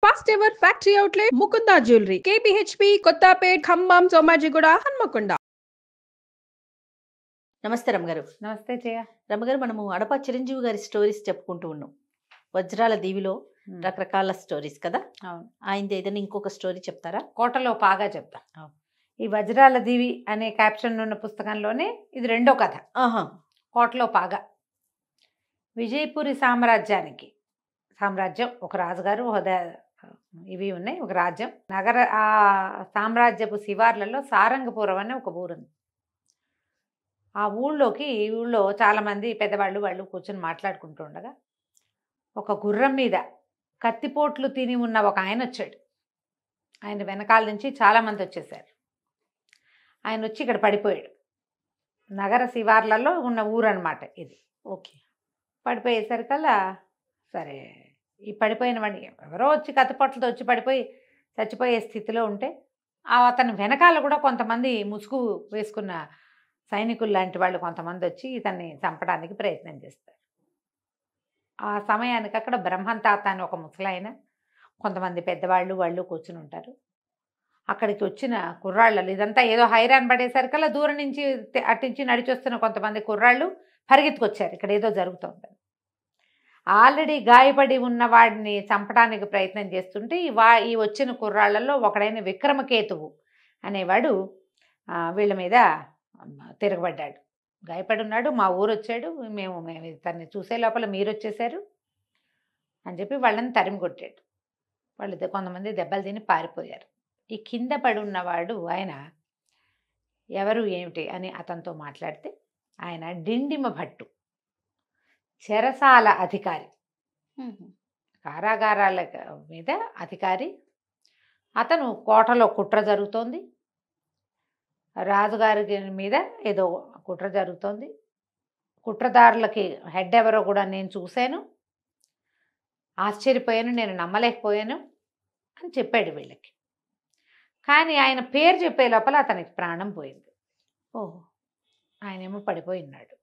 First ever factory outlet Mukunda jewellery KPHB Kothapet Khammam Somajiguda Hanamkonda. నమస్తే రమగారు. నమస్తే జయ. రమగారు, మనము అడప చిరంజీవి గారి స్టోరీస్ చెప్పుకుంటూ ఉన్నాం. వజ్రాల దీవిలో రకరకాల స్టోరీస్ కదా. అవును, ఆయనది ఏదైనా ఇంకొక స్టోరీ చెప్తారా? కోటలో పాగా చెప్తా. ఈ వజ్రాల దీవి అనే క్యాప్షన్ ఉన్న పుస్తకంలోనే ఇది రెండో కథ. ఆహా. కోటలో పాగా. విజయపురి సామ్రాజ్యం, ఒక రాజుగారు ఇవి ఉన్నాయి, ఒక రాజ్యం. ఆ సామ్రాజ్యపు శివార్లలో సారంగపురం అనే ఒక ఊరుంది. ఆ ఊళ్ళో చాలామంది పెద్దవాళ్ళు వాళ్ళు కూర్చొని మాట్లాడుకుంటూ ఉండగా ఒక గుర్రం మీద కత్తిపోట్లు తిని ఉన్న ఒక ఆయన వచ్చాడు. ఆయన వెనకాల నుంచి చాలామంది వచ్చేసారు. ఆయన వచ్చి ఇక్కడ పడిపోయాడు. నగర శివార్లలో ఉన్న ఊరు అనమాట ఇది. ఓకే. పడిపోయేసరికల్లా సరే, ఈ పడిపోయిన వాడిని ఎవరో వచ్చి కత్తిపోట్లతో వచ్చి పడిపోయి చచ్చిపోయే స్థితిలో ఉంటే అతని వెనకాల కూడా కొంతమంది ముసుగు వేసుకున్న సైనికులు లాంటి వాళ్ళు కొంతమంది వచ్చి ఇతన్ని చంపడానికి ప్రయత్నం చేస్తారు. ఆ సమయానికి అక్కడ బ్రహ్మంతాత అని ఒక ముసలాయన, కొంతమంది పెద్దవాళ్ళు వాళ్ళు కూర్చుని ఉంటారు. అక్కడికి వచ్చిన కుర్రాళ్ళు, ఇదంతా ఏదో హైరాన్ పడేసరికల్లా దూరం నుంచి అట్టించి నడిచొస్తున్న కొంతమంది కుర్రాళ్ళు పరిగెత్తుకొచ్చారు. ఇక్కడ ఏదో జరుగుతుంది. ఆల్రెడీ గాయపడి ఉన్న వాడిని చంపడానికి ప్రయత్నం చేస్తుంటే ఈ వచ్చిన కుర్రాళ్లలో ఒకడైన విక్రమకేతువు అనేవాడు వీళ్ళ మీద తిరగబడ్డాడు. గాయపడి ఉన్నాడు, మా ఊరు వచ్చాడు, మేము తన్ని చూసే లోపల మీరు వచ్చేసారు అని చెప్పి వాళ్ళని తరిమి కొట్టాడు. వాళ్ళు కొంతమంది దెబ్బలు తిని పారిపోయారు. ఈ కింద పడి ఉన్నవాడు ఆయన ఎవరు ఏమిటి అని అతనితో మాట్లాడితే ఆయన డిండిమ భట్టు, చెరసాల అధికారి, కారాగారాల మీద అధికారి. అతను కోటలో కుట్ర జరుగుతోంది, రాజుగారి మీద ఏదో కుట్ర జరుగుతోంది, కుట్రదారులకి హెడ్ ఎవరో కూడా నేను చూశాను, ఆశ్చర్యపోయాను, నేను నమ్మలేకపోయాను అని చెప్పాడు వీళ్ళకి. కానీ ఆయన పేరు చెప్పే లోపల అతనికి ప్రాణం పోయింది. ఓహో, ఆయనేమో పడిపోయినాడు.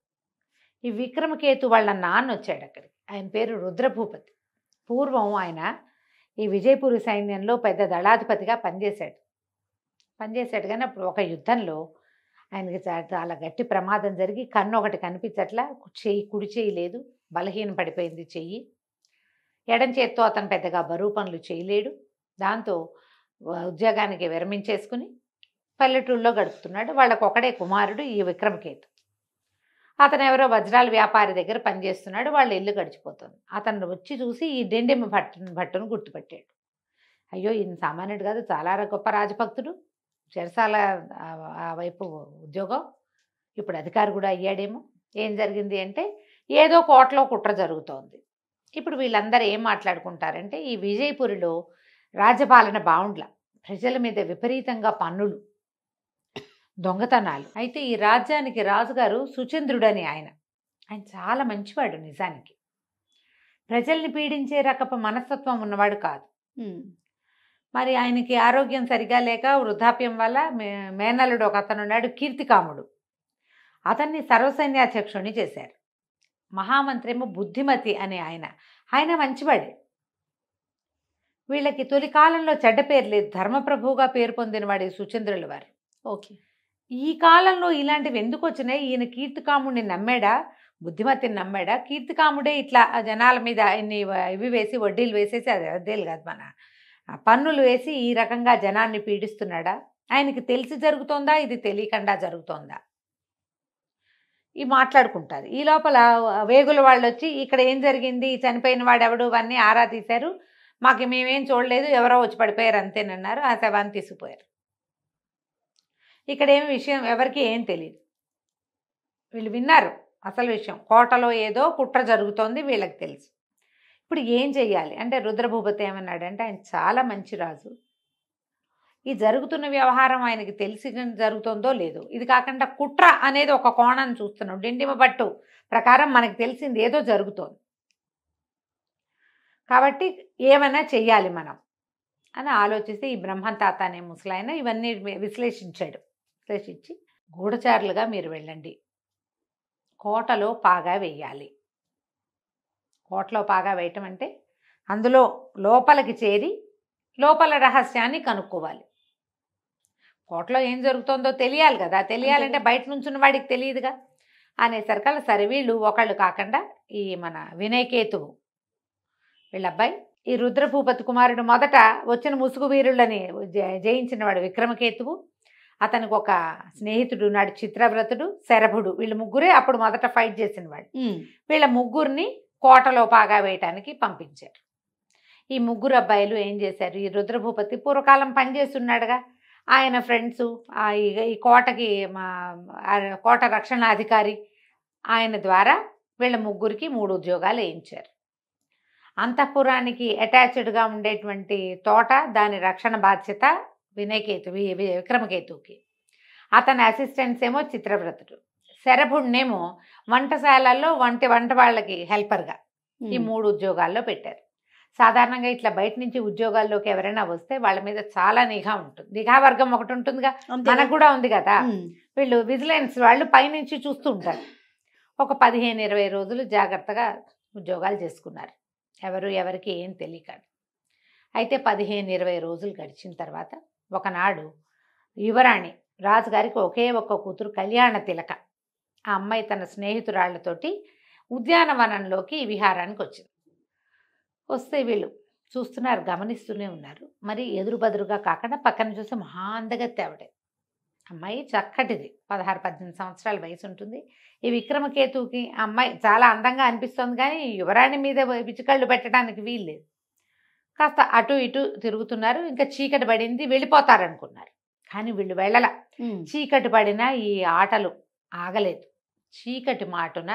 ఈ విక్రమకేతు వాళ్ళ నాన్న వచ్చాడు అక్కడికి. ఆయన పేరు రుద్రభూపతి. పూర్వం ఆయన ఈ విజయపురి సైన్యంలో పెద్ద దళాధిపతిగా పనిచేశాడు కానీ అప్పుడు ఒక యుద్ధంలో ఆయనకి చాలా గట్టి ప్రమాదం జరిగి కన్ను ఒకటి కనిపించట్లా, కుడి చేయి లేదు, బలహీన పడిపోయింది చెయ్యి. ఎడం చేత్తో అతను పెద్దగా బరువు పనులు చేయలేడు. దాంతో ఉద్యోగానికి విరమించేసుకుని పల్లెటూళ్ళలో గడుపుతున్నాడు. వాళ్ళకు ఒకడే కుమారుడు ఈ విక్రమకేతు. అతను ఎవరో వజ్రాల వ్యాపారి దగ్గర పనిచేస్తున్నాడు. వాళ్ళ ఇల్లు గడిచిపోతుంది. అతను వచ్చి చూసి ఈ డిండిమ భట్టును గుర్తుపెట్టాడు. అయ్యో, ఈయన సామాన్యుడు కాదు, చాలా గొప్ప రాజభక్తుడు, చెరసాల ఆ వైపు ఉద్యోగం, ఇప్పుడు అధికారి కూడా అయ్యాడేమో. ఏం జరిగింది అంటే ఏదో కోటలో కుట్ర జరుగుతోంది. ఇప్పుడు వీళ్ళందరూ ఏం మాట్లాడుకుంటారంటే ఈ విజయపురిలో రాజ్యపాలన బావుండ్ల, ప్రజల మీద విపరీతంగా పన్నులు, దొంగతనాలు. అయితే ఈ రాజ్యానికి రాజుగారు సుచంద్రుడని ఆయన చాలా మంచివాడు. నిజానికి ప్రజల్ని పీడించే రకపు మనస్తత్వం ఉన్నవాడు కాదు. మరి ఆయనకి ఆరోగ్యం సరిగా లేక వృద్ధాప్యం వల్ల మేనల్లుడు ఒక అతను ఉన్నాడు, కీర్తికాముడు. అతన్ని సర్వసైన్యాధ్యక్షుడిని చేశారు. మహామంత్రి ఏమో బుద్ధిమతి అనే ఆయన మంచివాడే. వీళ్ళకి తొలి కాలంలో చెడ్డ పేరు లేదు, ధర్మప్రభువుగా పేరు పొందినవాడు సుచంద్రుల వారు. ఓకే. ఈ కాలంలో ఇలాంటివి ఎందుకు వచ్చినాయి? ఈయన కీర్తికాముడిని నమ్మాడా, బుద్ధిమతిని నమ్మాడా? కీర్తికాముడే ఇట్లా జనాల మీద ఇన్ని ఇవి వేసి వడ్డీలు వేసేసి, అది వడ్డీలు కాదు, మన పన్నులు వేసి ఈ రకంగా జనాన్ని పీడిస్తున్నాడా? ఆయనకి తెలిసి జరుగుతోందా, ఇది తెలియకుండా జరుగుతోందా? ఈ మాట్లాడుకుంటారు. ఈ లోపల వేగుల వాళ్ళు వచ్చి ఇక్కడ ఏం జరిగింది, చనిపోయిన వాడు ఎవడు, అవన్నీ ఆరా తీశారు. మాకు మేమేం చూడలేదు, ఎవరో వచ్చి పడిపోయారు అంతేనన్నారు. ఆ శవాన్ని తీసుకుపోయారు. ఇక్కడేమి విషయం ఎవరికి ఏం తెలియదు. వీళ్ళు విన్నారు అసలు విషయం, కోటలో ఏదో కుట్ర జరుగుతోంది, వీళ్ళకి తెలుసు. ఇప్పుడు ఏం చెయ్యాలి అంటే రుద్రభూపతి ఏమన్నాడంటే, ఆయన చాలా మంచి రాజు, ఈ జరుగుతున్న వ్యవహారం ఆయనకి తెలిసి జరుగుతుందో లేదో, ఇది కాకుండా కుట్ర అనేది ఒక కోణం చూస్తున్నాం. డిండిమ భట్టు ప్రకారం మనకి తెలిసింది ఏదో జరుగుతోంది, కాబట్టి ఏమైనా చెయ్యాలి మనం అని ఆలోచిస్తే ఈ బ్రహ్మంతాత అనే ముసలాయన ఇవన్నీ విశ్లేషించి గూఢచారులుగా మీరు వెళ్ళండి, కోటలో పాగా వేయాలి. కోటలో పాగా వేయటం అంటే అందులో లోపలికి చేరి లోపల రహస్యాన్ని కనుక్కోవాలి. కోటలో ఏం జరుగుతుందో తెలియాలి కదా, తెలియాలంటే బయట నుంచున్న వాడికి తెలియదుగా. అనేసరికల్లా సరే వీళ్ళు ఒకళ్ళు కాకుండా ఈ మన వినయకేతువు వీళ్ళ అబ్బాయి, ఈ రుద్రభూపతి కుమారుడు మొదట వచ్చిన ముసుగు వీరులని జయించిన వాడు విక్రమకేతువు, అతనికి ఒక స్నేహితుడు నాడు చిత్రవ్రతుడు, శరభుడు, వీళ్ళు ముగ్గురే అప్పుడు మొదట ఫైట్ చేసిన వాడు. వీళ్ళ ముగ్గురిని కోటలో పాగా వేయటానికి పంపించారు. ఈ ముగ్గురు అబ్బాయిలు ఏం చేశారు, ఈ రుద్రభూపతి పూర్వకాలం పనిచేస్తున్నాడుగా, ఆయన ఫ్రెండ్సు ఈ కోటకి కోట రక్షణాధికారి ఆయన ద్వారా వీళ్ళ ముగ్గురికి 3 ఉద్యోగాలు వేయించారు. అంతఃపురానికి అటాచ్డ్గా ఉండేటువంటి తోట దాని రక్షణ బాధ్యత విక్రమకేతువుకి, అతని అసిస్టెంట్స్ ఏమో చిత్రవ్రతుడు, శరభుడినేమో వంటశాలల్లో వంట వాళ్ళకి హెల్పర్గా ఈ 3 ఉద్యోగాల్లో పెట్టారు. సాధారణంగా ఇట్లా బయట నుంచి ఉద్యోగాల్లోకి ఎవరైనా వస్తే వాళ్ళ మీద చాలా నిఘా ఉంటుంది. నిఘా వర్గం ఒకటి ఉంటుందిగా, మనకు కూడా ఉంది కదా. వీళ్ళు విజిలెన్స్ వాళ్ళు పైనుంచి చూస్తూ ఉంటారు. ఒక 15-20 రోజులు జాగ్రత్తగా ఉద్యోగాలు చేసుకున్నారు, ఎవరికి ఏం తెలియక. అయితే 15-20 రోజులు గడిచిన తర్వాత ఒకనాడు యువరాణి రాజుగారికి ఒకే ఒక్క కూతురు కళ్యాణ తిలక, ఆ అమ్మాయి తన స్నేహితురాళ్లతోటి ఉద్యానవనంలోకి విహారానికి వచ్చింది. వస్తే వీళ్ళు చూస్తున్నారు, గమనిస్తూనే ఉన్నారు. మరి ఎదురుబదురుగా కాకుండా పక్కన చూస్తే మహా అందగత్తె ఆవిడే. అమ్మాయి చక్కటిది, 16-18 సంవత్సరాల వయసు ఉంటుంది. ఈ విక్రమకేతువుకి అమ్మాయి చాలా అందంగా అనిపిస్తుంది, కానీ యువరాణి మీద పిచ్చుకళ్ళు పెట్టడానికి వీల్లేదు. కాస్త అటు ఇటు తిరుగుతున్నారు. ఇంకా చీకటి పడింది, వెళ్ళిపోతారనుకున్నారు. కానీ వీళ్ళు వెళ్ళల. చీకటి పడిన ఈ ఆటలు ఆగలేదు. చీకటి మాటున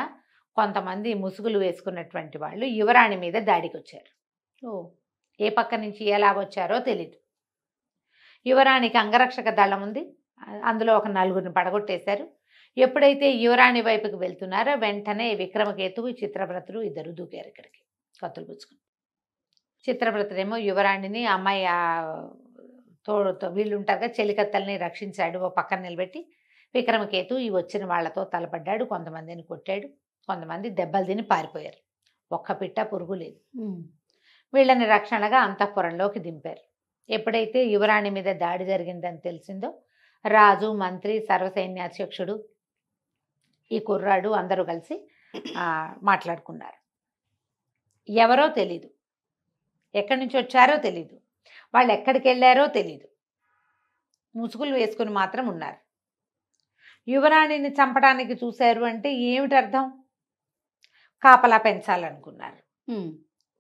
కొంతమంది ముసుగులు వేసుకున్నటువంటి వాళ్ళు యువరాణి మీద దాడికి వచ్చారు. ఏ పక్క నుంచి ఎలా వచ్చారో తెలీదు. యువరాణికి అంగరక్షక దళం ఉంది, అందులో ఒక 4గురిని పడగొట్టేశారు. ఎప్పుడైతే యువరాణి వైపుకి వెళ్తున్నారో వెంటనే విక్రమకేతువు, చిత్రవ్రతుడు ఇద్దరు దూకారు ఇక్కడికి కత్తులు పుచ్చుకుని. చిత్రవ్రతుడేమో యువరాణిని అమ్మాయి తోడుతో వీళ్ళు ఉంటారుగా చెలికత్తల్ని రక్షించాడు, ఓ పక్కన నిలబెట్టి. విక్రమకేతు ఈ వచ్చిన వాళ్లతో తలపడ్డాడు, కొంతమందిని కొట్టాడు, కొంతమంది దెబ్బలు తిని పారిపోయారు. ఒక్క పిట్ట పురుగు లేదు. వీళ్ళని రక్షణగా అంతఃపురంలోకి దింపారు. ఎప్పుడైతే యువరాణి మీద దాడి జరిగిందని తెలిసిందో రాజు, మంత్రి, సర్వసైన్యాధ్యక్షుడు, ఈ కుర్రాడు అందరూ కలిసి మాట్లాడుకున్నారు. ఎవరో తెలీదు, ఎక్కడి నుంచి వచ్చారో తెలీదు, వాళ్ళు ఎక్కడికి వెళ్ళారో తెలీదు, ముసుగులు వేసుకుని మాత్రం ఉన్నారు. యువరాణిని చంపడానికి చూశారు అంటే ఏమిటి అర్థం? కాపలా పెంచాలనుకున్నారు.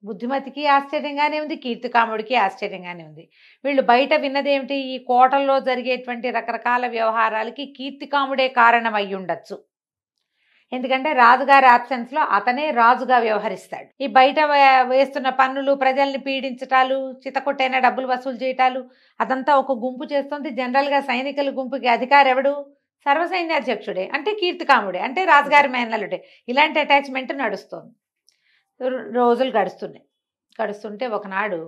బుద్ధిమతికి ఆశ్చర్యంగానే ఉంది, కీర్తికాముడికి ఆశ్చర్యంగానే ఉంది. వీళ్ళు బయట విన్నదేమిటి, ఈ కోటల్లో జరిగేటువంటి రకరకాల వ్యవహారాలకి కీర్తికాముడే కారణం అయి ఉండొచ్చు. ఎందుకంటే రాజుగారి ఆబ్సెన్స్లో అతనే రాజుగా వ్యవహరిస్తాడు. ఈ బయట వేస్తున్న పన్నులు, ప్రజల్ని పీడించటాలు, చితకొట్టైన డబ్బులు వసూలు చేయటాలు అదంతా ఒక గుంపు చేస్తుంది. జనరల్గా సైనికుల గుంపుకి అధికారి ఎవడు? సర్వసైన్యాధ్యక్షుడే, అంటే కీర్తికాముడే, అంటే రాజుగారి మేనల్లుడే. ఇలాంటి అటాచ్మెంట్ నడుస్తుంది. రోజులు గడుస్తుంటే ఒకనాడు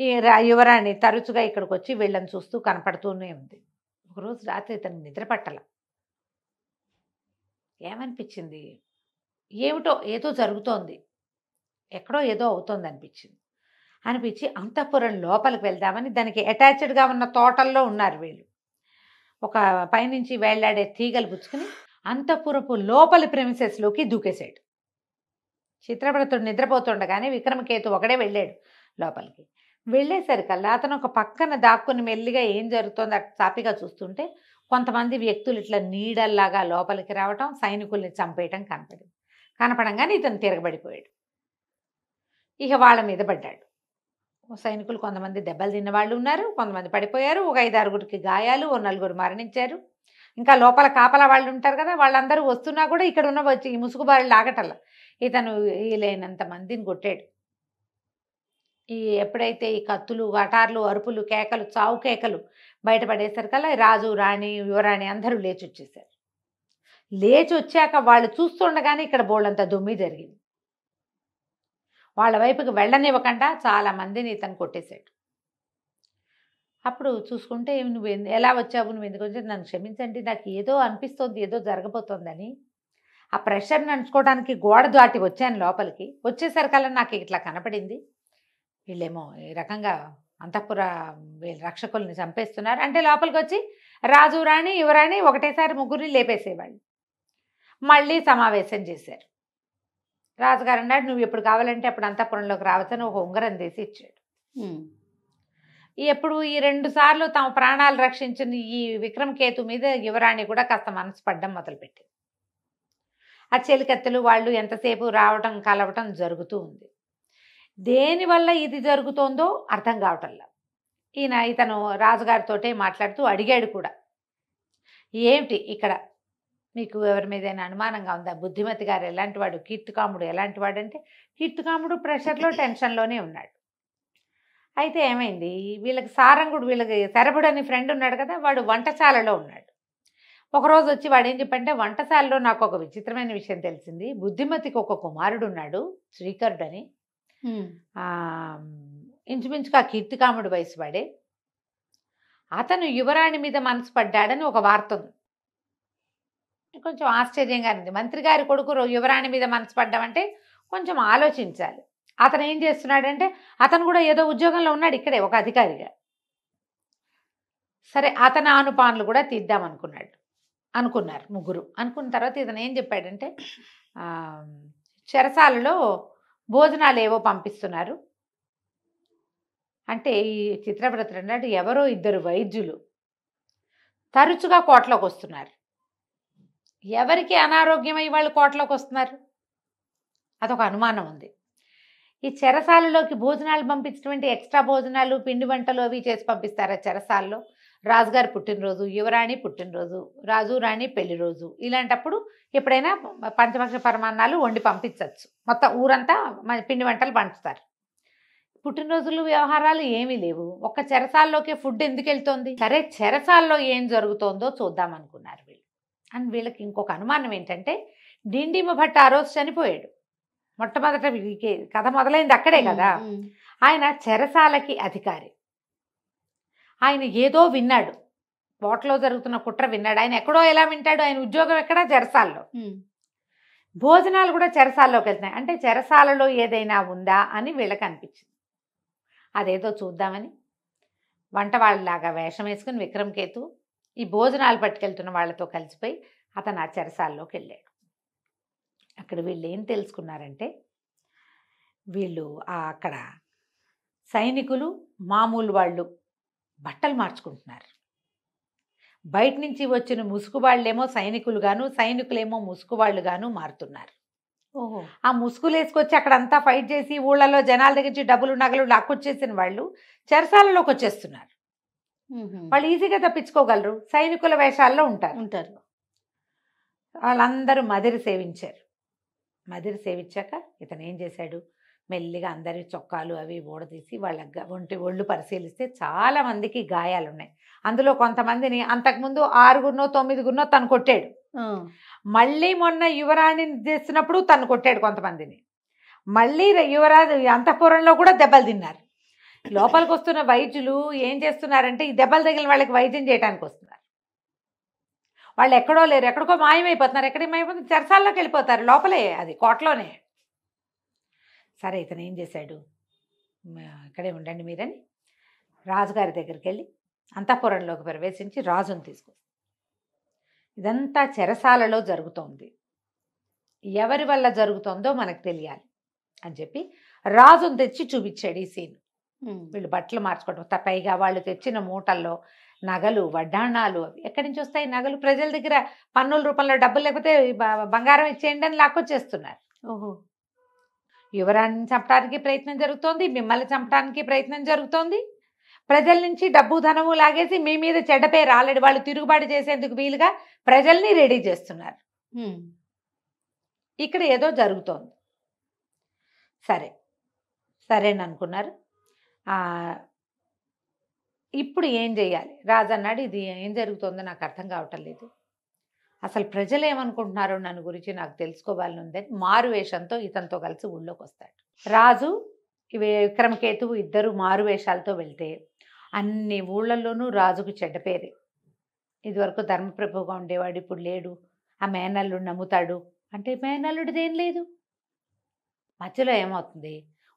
ఈ యువరాణి తరచుగా ఇక్కడికి వచ్చి వీళ్ళని చూస్తూ కనపడుతూనే ఉంది. ఒకరోజు రాత్రి తనకు నిద్ర పట్టల. ఏమనిపించింది, ఏమిటో ఏదో జరుగుతోంది, ఎక్కడో ఏదో అవుతోంది అనిపించి అంతఃపురం లోపలికి వెళ్దామని దానికి అటాచ్డ్గా ఉన్న తోటల్లో ఉన్నారు వీళ్ళు. ఒక పైనుంచి వేళ్లాడే తీగలు పుచ్చుకుని అంతఃపురపు లోపలి ప్రెమిసెస్లోకి దూకేశాడు. చిత్రవ్రతుడు నిద్రపోతుండగానే విక్రమకేతు ఒకడే వెళ్ళాడు లోపలికి. వెళ్ళేసరికల్లా అతను ఒక పక్కన దాక్కుని మెల్లిగా ఏం జరుగుతుందో సాపిగా చూస్తుంటే కొంతమంది వ్యక్తులు ఇట్లా నీడల్లాగా లోపలికి రావటం, సైనికుల్ని చంపేయటం కనపడంగానే ఇతను తిరగబడిపోయాడు. ఇక వాళ్ళ మీద పడ్డాడు. సైనికులు కొంతమంది దెబ్బలు తిన్న వాళ్ళు ఉన్నారు, కొంతమంది పడిపోయారు, ఒక 5-6గురికి గాయాలు, ఓ 4 మరణించారు. ఇంకా లోపల కాపలా వాళ్ళు ఉంటారు కదా, వాళ్ళందరూ వస్తున్నా కూడా ఇక్కడ ఉన్న వచ్చి ఈ ముసుగుబారులు ఆగటల్లా ఇతను వీలైనంత మందిని కొట్టాడు. ఎప్పుడైతే ఈ కత్తులు, వటార్లు, అరుపులు, కేకలు, చావు కేకలు బయటపడేసరికల్లా రాజు, రాణి, యువరాణి అందరూ లేచి వచ్చేసారు. లేచి వచ్చాక వాళ్ళు చూస్తుండగానే ఇక్కడ బోళ్ళంత దుమ్మి జరిగింది. వాళ్ళ వైపుకి వెళ్ళనివ్వకుండా చాలా మందిని ఇతను కొట్టేశాడు. అప్పుడు చూసుకుంటే నువ్వు ఎలా వచ్చావు, నువ్వు ఎందుకు వచ్చావు, నన్ను క్షమించండి, నాకు ఏదో అనిపిస్తోంది, ఏదో జరగబోతోందని. ఆ ప్రెషర్ని అంచుకోవడానికి గోడ దాటి వచ్చాను లోపలికి. వచ్చేసరికల్లా నాకు ఇట్లా కనపడింది. వీళ్ళేమో ఈ రకంగా అంతఃపుర వీళ్ళ రక్షకుల్ని చంపేస్తున్నారు. అంటే లోపలికి వచ్చి రాజు రాణి యువరాణి ఒకటేసారి ముగ్గురిని లేపేసేవాళ్ళు. మళ్ళీ సమావేశం చేశారు. రాజుగారు అన్నాడు, నువ్వు ఎప్పుడు కావాలంటే అప్పుడు అంతఃపురంలోకి రావచ్చని ఒక ఉంగరం తీసి ఇచ్చాడు. ఎప్పుడు ఈ 2 సార్లు తమ ప్రాణాలు రక్షించిన ఈ విక్రమకేతు మీద యువరాణి కూడా కాస్త మనసు పడ్డం మొదలుపెట్టింది. ఆ చెలికత్తెలు వాళ్ళు ఎంతసేపు రావటం కలవటం జరుగుతూ ఉంది. దేనివల్ల ఇది జరుగుతోందో అర్థం కావటంలా. ఇతను రాజుగారితోటే మాట్లాడుతూ అడిగాడు కూడా, ఏమిటి ఇక్కడ మీకు ఎవరి మీదైనా అనుమానంగా ఉందా? బుద్ధిమతి గారు ఎలాంటి వాడు, కీర్తికాముడు ఎలాంటి వాడు అంటే, కీర్తికాముడు ప్రెషర్లో టెన్షన్లోనే ఉన్నాడు. అయితే ఏమైంది, వీళ్ళకి సారంగుడు, వీళ్ళకి శరభుడు అని ఫ్రెండ్ ఉన్నాడు కదా, వాడు వంటశాలలో ఉన్నాడు. ఒకరోజు వచ్చి వాడు ఏం చెప్పంటే, వంటశాలలో నాకు ఒక విచిత్రమైన విషయం తెలిసింది. బుద్ధిమతికి ఒక కుమారుడు ఉన్నాడు, శ్రీకరుడు అని. ఇంచుమించుగా కీర్తికాముడు వయసు వాడే. అతను యువరాణి మీద మనసు పడ్డాడని ఒక వార్త ఉంది. కొంచెం ఆశ్చర్యంగా ఉంది. మంత్రి గారి కొడుకు యువరాణి మీద మనసు పడ్డామంటే కొంచెం ఆలోచించాలి. అతను ఏం చేస్తున్నాడంటే, అతను కూడా ఏదో ఉద్యోగంలో ఉన్నాడు ఇక్కడే ఒక అధికారిగా. సరే, అతని ఆనుపానులు కూడా అనుకున్నారు ముగ్గురు. అనుకున్న తర్వాత ఇతను ఏం చెప్పాడంటే, చెరసాలలో భోజనాలు ఏవో పంపిస్తున్నారు అంటే, ఈ చిత్రవ్రతుడు అన్నాడు, ఎవరో 2 వైద్యులు తరచుగా కోటలోకి వస్తున్నారు. ఎవరికి అనారోగ్యమై వాళ్ళు కోటలోకి వస్తున్నారు? అదొక అనుమానం ఉంది. ఈ చెరసాలలోకి భోజనాలు పంపించినటువంటి ఎక్స్ట్రా భోజనాలు, పిండి వంటలు అవి చేసి పంపిస్తారా చెరసాలలో? రాజుగారి పుట్టినరోజు, యువరాణి పుట్టినరోజు, రాజు రాణి పెళ్లి రోజు, ఇలాంటప్పుడు ఎప్పుడైనా పంచభక్ష పరమాన్నాలు వండి పంపించవచ్చు. మొత్తం ఊరంతా పిండి వంటలు పంచుతారు. పుట్టినరోజులు వ్యవహారాలు ఏమీ లేవు. ఒక్క చెరసాల్లోకే ఫుడ్ ఎందుకు వెళ్తోంది? సరే, చెరసాల్లో ఏం జరుగుతోందో చూద్దాం అనుకున్నారు వీళ్ళు. అని వీళ్ళకి ఇంకొక అనుమానం ఏంటంటే, డిండిమ భట్ ఆ రోజు చనిపోయాడు. మొట్టమొదట కథ మొదలైంది అక్కడే కదా. ఆయన చెరసాలకి అధికారి. ఆయన ఏదో విన్నాడు, కోటలో జరుగుతున్న కుట్ర విన్నాడు. ఆయన ఎక్కడో ఎలా వింటాడు? ఆయన ఉద్యోగం ఎక్కడ? చెరసాల్లో. భోజనాలు కూడా చెరసాల్లోకి వెళ్తున్నాయి. అంటే చెరసాలలో ఏదైనా ఉందా అని వీళ్ళకి అనిపించింది. అదేదో చూద్దామని వంట వాళ్ళలాగా వేషం వేసుకుని విక్రమకేతు ఈ భోజనాలు పట్టుకెళ్తున్న వాళ్ళతో కలిసిపోయి అతను ఆ చెరసాల్లోకి వెళ్ళాడు. అక్కడ వీళ్ళు ఏం తెలుసుకున్నారంటే, వీళ్ళు అక్కడ సైనికులు మామూలు వాళ్ళు బట్టలు మార్చుకుంటున్నారు. బయట నుంచి వచ్చిన ముసుగు వాళ్ళేమో సైనికులు గాను, సైనికులేమో ముసుగు వాళ్ళు గాను మారుతున్నారు. ఆ ముసుగులు వేసుకొచ్చి అక్కడంతా ఫైట్ చేసి ఊళ్ళలో జనాల దగ్గర నుంచి డబ్బులు నగలు లాక్కొచ్చేసిన వాళ్ళు చెరసాలలోకి వచ్చేస్తున్నారు. వాళ్ళు ఈజీగా తప్పించుకోగలరు, సైనికుల వేషాల్లో ఉంటారు. వాళ్ళందరూ మదిరి సేవించారు. మదిరి సేవించాక ఇతను ఏం చేశాడు, మెల్లిగా అందరి చొక్కాలు అవి ఊడదీసి వాళ్ళ ఒళ్ళు పరిశీలిస్తే చాలా మందికి గాయాలు ఉన్నాయి. అందులో కొంతమందిని అంతకుముందు 6గురినో 9గురినో తను కొట్టాడు. మళ్ళీ మొన్న యువరాణిని చేసినప్పుడు తను కొట్టాడు కొంతమందిని. మళ్ళీ యువరాజు అంతఃపురంలో కూడా దెబ్బలు తిన్నారు. లోపలికి వస్తున్న వైద్యులు ఏం చేస్తున్నారంటే, ఈ దెబ్బలు తగిలిన వాళ్ళకి వైద్యం చేయడానికి వస్తున్నారు. వాళ్ళు ఎక్కడో లేరు, ఎక్కడికో మాయమైపోతున్నారు. ఎక్కడికి మాయమైపోతున్నారు? చెరసాల్లోకి వెళ్ళిపోతారు. లోపలే, అది కోటలోనే. సరే, ఇతను ఏం చేశాడు, ఇక్కడే ఉండండి మీరని రాజుగారి దగ్గరికి వెళ్ళి అంతఃపురంలోకి ప్రవేశించి రాజును తీసుకొచ్చి, ఇదంతా చెరసాలలో జరుగుతోంది, ఎవరి వల్ల జరుగుతోందో మనకు తెలియాలి అని చెప్పి రాజును తెచ్చి చూపించాడు ఈ సీన్. వీళ్ళు బట్టలు మార్చుకోవడం, పైగా వాళ్ళు తెచ్చిన మూటల్లో నగలు వడ్డాణాలు అవి ఎక్కడి నుంచి వస్తాయి? నగలు ప్రజల దగ్గర పన్నుల రూపంలో డబ్బులు లేకపోతే బంగారం ఇచ్చేయండి అని లాక్కొచ్చేస్తున్నారు. యువరాణిని చంపడానికి ప్రయత్నం జరుగుతోంది, మిమ్మల్ని చంపడానికి ప్రయత్నం జరుగుతోంది. ప్రజల నుంచి డబ్బు ధనము లాగేసి మీ మీద చెడ్డ పేరు ఆల్రెడీ వాళ్ళు తిరుగుబాటు చేసేందుకు వీలుగా ప్రజల్ని రెడీ చేస్తున్నారు. ఇక్కడ ఏదో జరుగుతోంది. సరేని అనుకున్నారు. ఇప్పుడు ఏం చేయాలి? రాజు అన్నాడు, ఇది ఏం జరుగుతుందో నాకు అర్థం కావటం లేదు, అసలు ప్రజలు ఏమనుకుంటున్నారో నన్ను గురించి నాకు తెలుసుకోవాలని ఉందని మారు వేషంతో ఇతనితో కలిసి ఊళ్ళోకి వస్తాడు. రాజు విక్రమకేతువు ఇద్దరు మారు వేషాలతో వెళ్తే అన్ని ఊళ్ళల్లోనూ రాజుకు చెడ్డ పేరే. ఇదివరకు ధర్మప్రభువుగా ఉండేవాడు, ఇప్పుడు లేడు. ఆ మేనల్లుడు నమ్ముతాడు అంటే మేనల్లుడిదేం లేదు. మధ్యలో ఏమవుతుంది,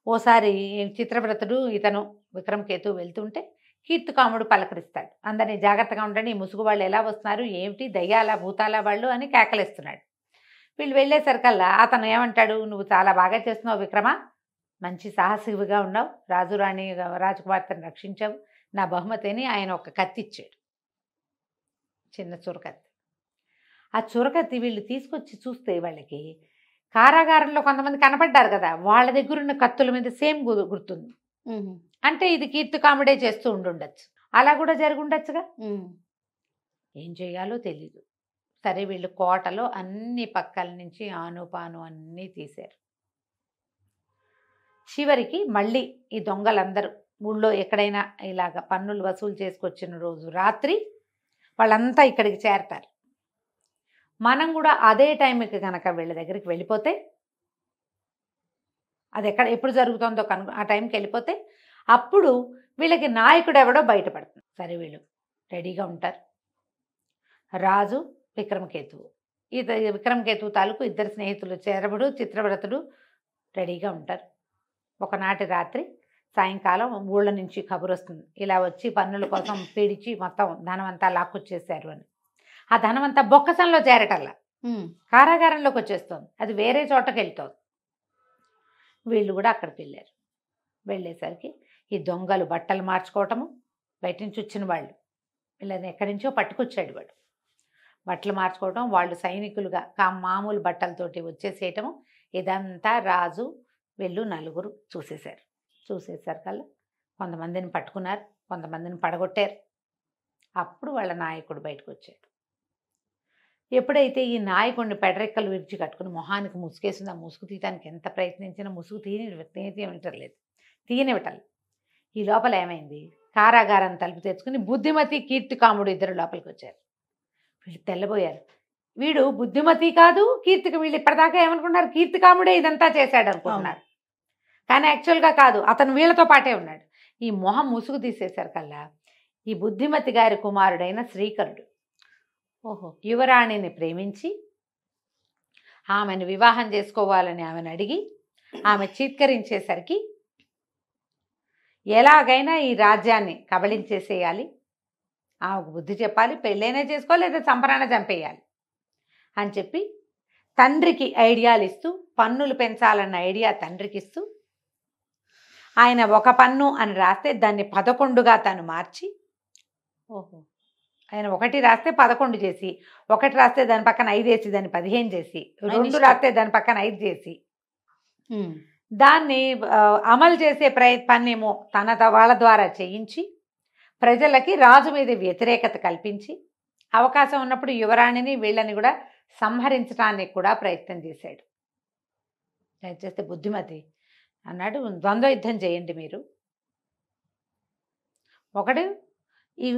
ఓసారి చిత్రవ్రతుడు ఇతను విక్రమకేతు వెళ్తుంటే కీర్తికాముడు పలకరిస్తాడు. అందరినీ జాగ్రత్తగా ఉండండి, ఈ ముసుగు వాళ్ళు ఎలా వస్తున్నారు, ఏమిటి దయ్యాలా భూతాలా వాళ్ళు అని కేకలేస్తున్నాడు. వీళ్ళు వెళ్ళేసరికల్లా అతను ఏమంటాడు, నువ్వు చాలా బాగా చేస్తున్నావు విక్రమ, మంచి సాహసివిగా ఉన్నావు, రాజురాణి రాజకుమార్తెను రక్షించావు, నా బహుమతిని ఆయన ఒక కత్తి ఇచ్చాడు, చిన్న చురకత్తి. ఆ చురకత్తి వీళ్ళు తీసుకొచ్చి చూస్తే వాళ్ళకి కారాగారంలో కొంతమంది కనపడ్డారు కదా, వాళ్ళ దగ్గర ఉన్న కత్తుల మీద సేమ్ గుర్తుంది. అంటే ఇది కీర్తికాముడే చేస్తూ ఉండుండొచ్చు, అలా కూడా జరుగుండొచ్చుగా. ఏం చేయాలో తెలీదు. సరే వీళ్ళు కోటలో అన్ని పక్కల నుంచి ఆనుపాను అన్నీ తీశారు. చివరికి మళ్ళీ ఈ దొంగలందరూ ఊళ్ళో ఎక్కడైనా ఇలాగ పన్నులు వసూలు చేసుకొచ్చిన రోజు రాత్రి వాళ్ళంతా ఇక్కడికి చేరతారు. మనం కూడా అదే టైంకి కనుక వీళ్ళ దగ్గరికి వెళ్ళిపోతే, అది ఎప్పుడు జరుగుతుందో ఆ టైంకి వెళ్ళిపోతే అప్పుడు వీళ్ళకి నాయకుడు ఎవడో బయటపడుతుంది. సరే వీళ్ళు రెడీగా ఉంటారు. రాజు విక్రమకేతువు, విక్రమకేతువు తాలూకు ఇద్దరు స్నేహితులు చేరబుడు చిత్రవ్రతుడు రెడీగా ఉంటారు. ఒకనాటి రాత్రి సాయంకాలం ఊళ్ళ నుంచి కబురు వస్తుంది, ఇలా వచ్చి పన్నుల కోసం పీడిచి మొత్తం ధనమంతా లాక్కొచ్చేసారు అని. ఆ ధనమంతా బొక్కసంలో చేరటల్లా కారాగారంలోకి వచ్చేస్తుంది, అది వేరే చోటకి వెళ్తుంది. వీళ్ళు కూడా అక్కడికి వెళ్ళారు. వెళ్ళేసరికి ఈ దొంగలు బట్టలు మార్చుకోవటము, బయట నుంచి వచ్చిన వాళ్ళు వీళ్ళని ఎక్కడి నుంచో పట్టుకొచ్చాడు వాడు, బట్టలు మార్చుకోవటం, వాళ్ళు సైనికులుగా మామూలు బట్టలతోటి వచ్చేసేయటము, ఇదంతా రాజు వీళ్ళు నలుగురు చూసేశారు. చూసేసరికల్లా కొంతమందిని పట్టుకున్నారు, కొంతమందిని పడగొట్టారు. అప్పుడు వాళ్ళ నాయకుడు బయటకు వచ్చాడు. ఎప్పుడైతే ఈ నాయకుడిని పెడరెక్కలు విరిచి కట్టుకుని మొహానికి ముసుగేసింది, ఆ ముసుగు తీయటానికి ఎంత ప్రయత్నించినా ముసుగు తీయనివ్వటం. ఈ లోపల ఏమైంది, కారాగారం తలుపు తెచ్చుకుని బుద్ధిమతి కీర్తికాముడు ఇద్దరు లోపలికి వచ్చారు. వీళ్ళు తెల్లబోయారు. వీడు బుద్ధిమతి కాదు కీర్తిక, వీళ్ళు ఇప్పటిదాకా ఏమనుకున్నారు, కీర్తికాముడే ఇదంతా చేశాడు అనుకుంటున్నారు. కానీ యాక్చువల్గా కాదు, అతను వీళ్ళతో పాటే ఉన్నాడు. ఈ మొహం ముసుగు తీసేశారు కల్లా ఈ బుద్ధిమతి గారి కుమారుడైన శ్రీకరుడు యువరాణిని ప్రేమించి ఆమెను వివాహం చేసుకోవాలని ఆమెను అడిగి ఆమె చీత్కరించేసరికి ఎలాగైనా ఈ రాజ్యాన్ని కబళించేసేయాలి, ఆమెకు బుద్ధి చెప్పాలి, పెళ్ళైనా చేసుకోవాలి లేదా చంపరాన చంపేయాలి అని చెప్పి తండ్రికి ఐడియాలు ఇస్తూ, పన్నులు పెంచాలన్న ఐడియా తండ్రికి ఇస్తూ, ఆయన ఒక పన్ను అని రాస్తే దాన్ని 11గా తను మార్చి, ఆయన 1 రాస్తే 11 చేసి, 1 రాస్తే దాని పక్కన 5 వేసి దాన్ని 15 చేసి, 2 రాస్తే దాని పక్కన 5 చేసి, దాన్ని అమలు చేసే పన్నేమో వాళ్ళ ద్వారా చేయించి ప్రజలకి రాజు మీద వ్యతిరేకత కల్పించి అవకాశం ఉన్నప్పుడు యువరాణిని వీళ్ళని కూడా సంహరించడానికి కూడా ప్రయత్నం చేశాడు. చేస్తే బుద్ధిమతి అన్నాడు, ద్వంద్వ యుద్ధం చేయండి మీరు. ఒకడు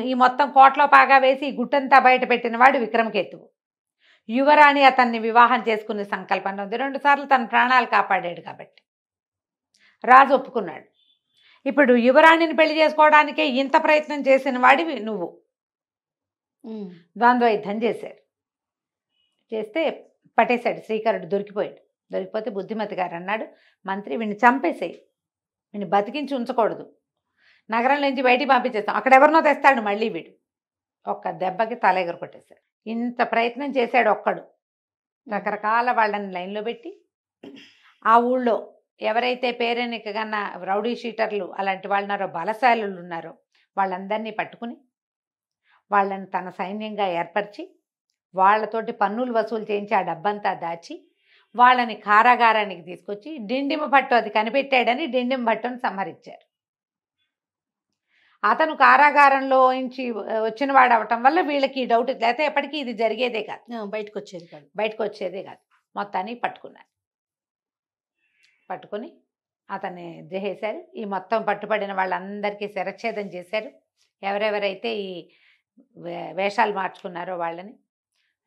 ఈ మొత్తం కోట్లో పాగా వేసి ఈ గుట్టంతా బయట పెట్టిన వాడు విక్రమకేతువు. యువరాణి అతన్ని వివాహం చేసుకునే సంకల్పంలో ఉంది, 2 సార్లు తన ప్రాణాలు కాపాడాడు కాబట్టి రాజు ఒప్పుకున్నాడు. ఇప్పుడు యువరాణిని పెళ్లి చేసుకోవడానికే ఇంత ప్రయత్నం చేసిన వాడివి నువ్వు. ద్వంద్వ యుద్ధం చేశాడు. చేస్తే పట్టేశాడు, శ్రీకరుడు దొరికిపోయాడు. దొరికిపోతే బుద్ధిమతి గారు అన్నాడు, మంత్రి వీడిని చంపేసేయి, వీడిని బతికించి ఉంచకూడదు, నగరం నుంచి బయటికి పంపించేస్తాం, అక్కడ ఎవరినో తెస్తాడు మళ్ళీ వీడు. ఒక్క దెబ్బకి తల ఎగర కొట్టేశాడు. ఇంత ప్రయత్నం చేశాడు ఒక్కడు. రకరకాల వాళ్ళని లైన్లో పెట్టి ఆ ఊళ్ళో ఎవరైతే పేరెనిక కన్నా రౌడీ షీటర్లు అలాంటి వాళ్ళు ఉన్నారో, బలశాలులు ఉన్నారో వాళ్ళందరినీ పట్టుకుని వాళ్ళని తన సైన్యంగా ఏర్పరిచి వాళ్ళతోటి పన్నులు వసూలు చేయించి ఆ డబ్బంతా దాచి వాళ్ళని కారాగారానికి తీసుకొచ్చి డిండిమ భట్టు అది కనిపెట్టాడని డిండిమ భట్టును సంహరించారు. అతను కారాగారంలో నుంచి వచ్చిన వాడు అవటం వల్ల వీళ్ళకి డౌట్, లేకపోతే ఎప్పటికీ ఇది జరిగేదే కాదు, బయటకు వచ్చేదే కాదు. మొత్తాన్ని పట్టుకున్నారు. పట్టుకుని అతన్ని చేసేశారు. ఈ మొత్తం పట్టుబడిన వాళ్ళందరికీ శిరచ్ఛేదం చేశారు. ఎవరెవరైతే ఈ వేషాలు మార్చుకున్నారో వాళ్ళని.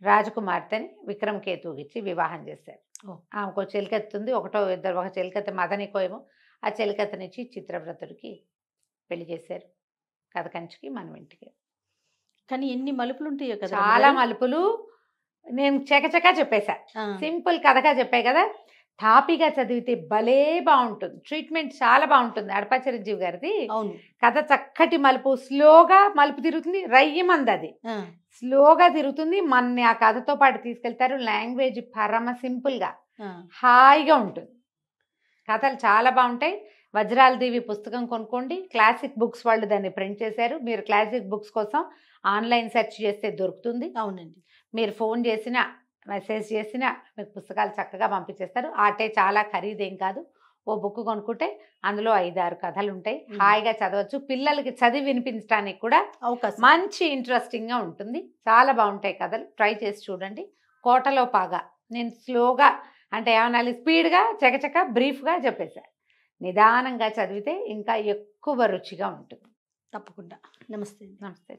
రాజకుమార్తెని విక్రమకేతువుకి ఇచ్చి వివాహం చేశారు. ఆమెకు చెలికెత్తుంది, ఒక చెలికత్త మదనికో ఏమో, ఆ చెలికత్తనిచ్చి చిత్రవ్రతుడికి పెళ్లి చేశారు. కథ కంచికి మనం ఇంటికి. కానీ ఎన్ని మలుపులు ఉంటాయో కదా, చాలా మలుపులు. నేను చకచకా చెప్పేశా, సింపుల్ కథగా చెప్పాయి కదా. తాపిగా చదివితే భలే బాగుంటుంది. ట్రీట్మెంట్ చాలా బాగుంటుంది. అడపా చిరంజీవి గారిది అవును. కథ చక్కటి మలుపు, స్లోగా మలుపు తిరుగుతుంది. రయ్యమంది అది ఆ, స్లోగా తిరుగుతుంది. మన ఆ కథతో పాటు తీసుకెళ్తారు. లాంగ్వేజ్ పరమ సింపుల్గా ఆ. హాయిగా ఉంటుంది. కథలు చాలా బాగుంటాయి. వజ్రాల దేవి పుస్తకం కొనుక్కోండి. క్లాసిక్ బుక్స్ వాళ్ళు దాన్ని ప్రింట్ చేశారు. మీరు క్లాసిక్ బుక్స్ కోసం ఆన్లైన్ సెర్చ్ చేస్తే దొరుకుతుంది. అవునండి. మీరు ఫోన్ చేసినా మెసేజ్ చేసినా మీకు పుస్తకాలు చక్కగా పంపించేస్తారు. ఆటే చాలా ఖరీదేం కాదు. ఓ బుక్ కొనుక్కుంటే అందులో 5-6 కథలు ఉంటాయి. హాయిగా చదవచ్చు. పిల్లలకి చదివి వినిపించడానికి కూడా అవకాశం. మంచి ఇంట్రెస్టింగ్గా ఉంటుంది. చాలా బాగుంటాయి కథలు. ట్రై చేసి చూడండి. కోటలో పాగా నేను స్లోగా అంటే ఏమనాలి, స్పీడ్గా చకచక బ్రీఫ్గా చెప్పేశాను. నిదానంగా చదివితే ఇంకా ఎక్కువ రుచిగా ఉంటుంది. తప్పకుండా. నమస్తే. నమస్తే.